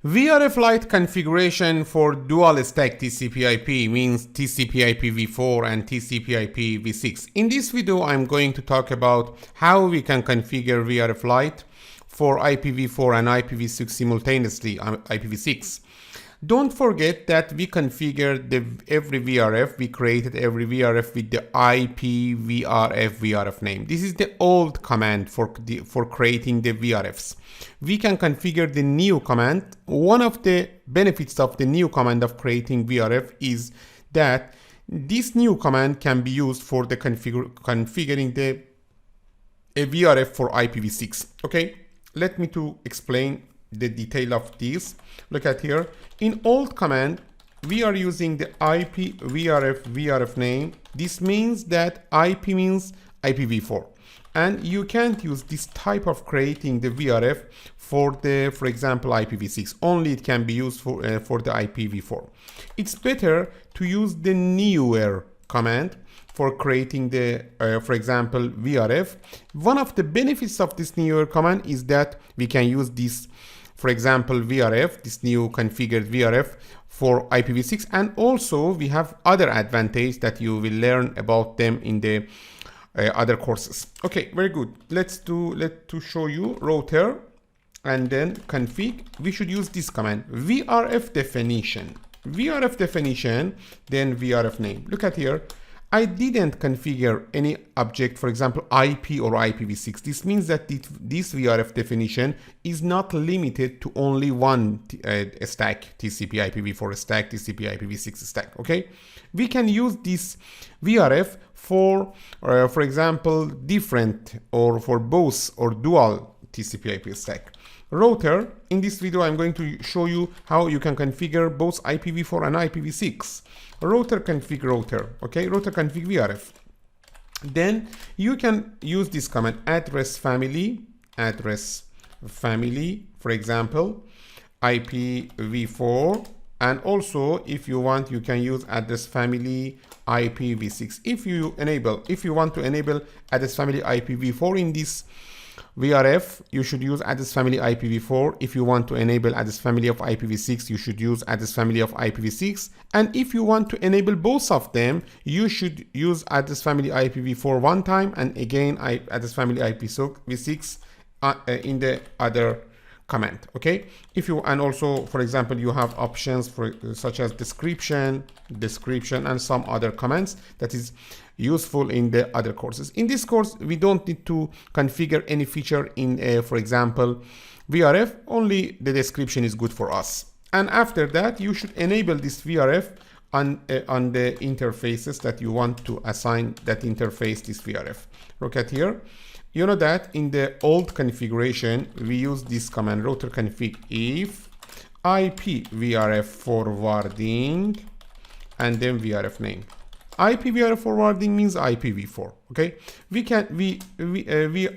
VRF Lite configuration for dual stack TCP/IP means TCP/IP v4 and TCP/IP v6. In this video, I'm going to talk about how we can configure VRF Lite for IPv4 and IPv6 simultaneously, IPv6. Don't forget that we configured every VRF, we created every VRF with the IP VRF name. This is the old command for creating the VRFs. We can configure the new command. One of the benefits of the new command of creating VRF is that this new command can be used for the configuring a VRF for IPv6. Okay, let me to explain the detail of this. Look at here. In old command, we are using the IP VRF name. This means that IP means IPv4. And you can't use this type of creating the VRF for example, IPv6. Only it can be used for the IPv4. It's better to use the newer command for creating the, for example, VRF. One of the benefits of this newer command is that we can use this, for example, VRF, this new configured VRF for IPv6. And also we have other advantage that you will learn about them in the other courses. Okay, very good. Let's show you router and then config. We should use this command, VRF definition, then VRF name. Look at here. I didn't configure any object, for example, IP or IPv6. This means that this VRF definition is not limited to only one stack, TCP IPv4 stack, TCP IPv6 stack, okay? We can use this VRF for example, different or for both or dual TCP IP stack. Router, in this video, I'm going to show you how you can configure both IPv4 and IPv6. Router config router, okay? Router config VRF. Then you can use this command, address family, for example, IPv4. And also, if you want, you can use address family IPv6. If you want to enable address family IPv4 in this VRF, you should use address family IPv4. If you want to enable address family of IPv6, you should use address family of IPv6. And if you want to enable both of them, you should use address family IPv4 one time and again address family IPv6 in the other command. Okay, and also, for example, you have options such as description and some other commands that is useful in the other courses. In this course, we don't need to configure any feature in for example, VRF. Only the description is good for us. And after that, you should enable this VRF on the interfaces that you want to assign that interface this VRF. Look at here. You know that in the old configuration, we use this command, router config if IP VRF forwarding and then VRF name. IP VRF forwarding means IPv4. Okay, we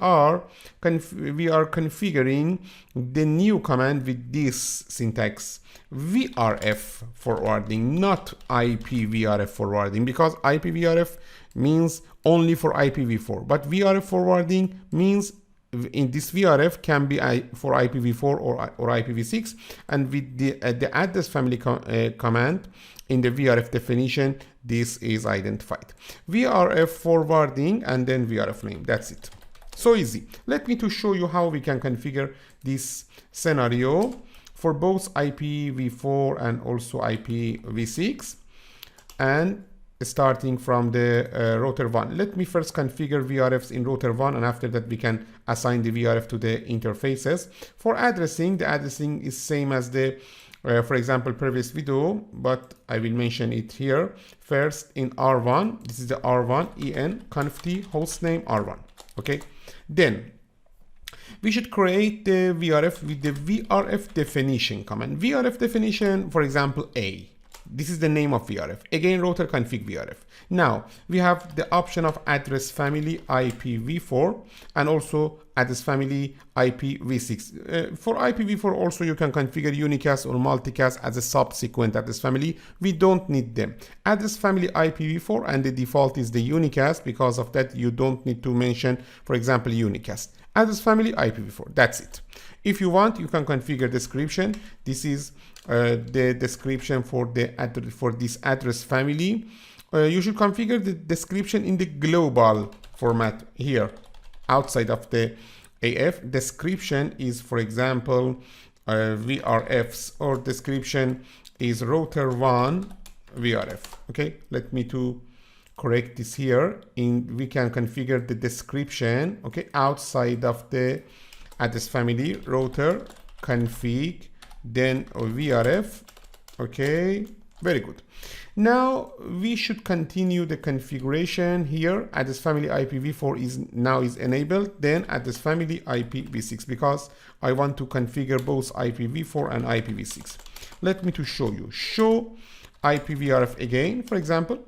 are configuring the new command with this syntax, VRF forwarding, not IP VRF forwarding, because IP VRF means only for IPv4, but VRF forwarding means in this VRF can be for IPv4 or IPv6, and with the address family command in the VRF definition, this is identified. VRF forwarding and then VRF name. That's it. So easy. Let me to show you how we can configure this scenario for both IPv4 and also IPv6, and starting from the router 1. Let me first configure VRFs in router 1, and after that we can assign the VRF to the interfaces. For addressing, the addressing is same as the for example, previous video, but I will mention it here. First in R1, this is the R1 en conft hostname R1. Okay, then we should create the VRF with the VRF definition command. VRF definition, for example, A. This is the name of VRF. Again, router config VRF. Now we have the option of address family IPv4 and also address family IPv6. For IPv4 also you can configure unicast or multicast as a subsequent address family. We don't need them. Address family IPv4 and the default is the unicast. Because of that, you don't need to mention, for example, unicast. address family IPv4. That's it. If you want, you can configure description. This is the description for this address family. You should configure the description in the global format here, outside of the AF. Description is, for example, VRFs, or description is router 1 VRF. Okay, let me to correct this here. We can configure the description, okay, outside of the address family, router config, then VRF. Okay, very good. Now we should continue the configuration here. Address family IPv4 is enabled, then address family IPv6, because I want to configure both IPv4 and IPv6. Let me to show you. Show IPVRF again, for example.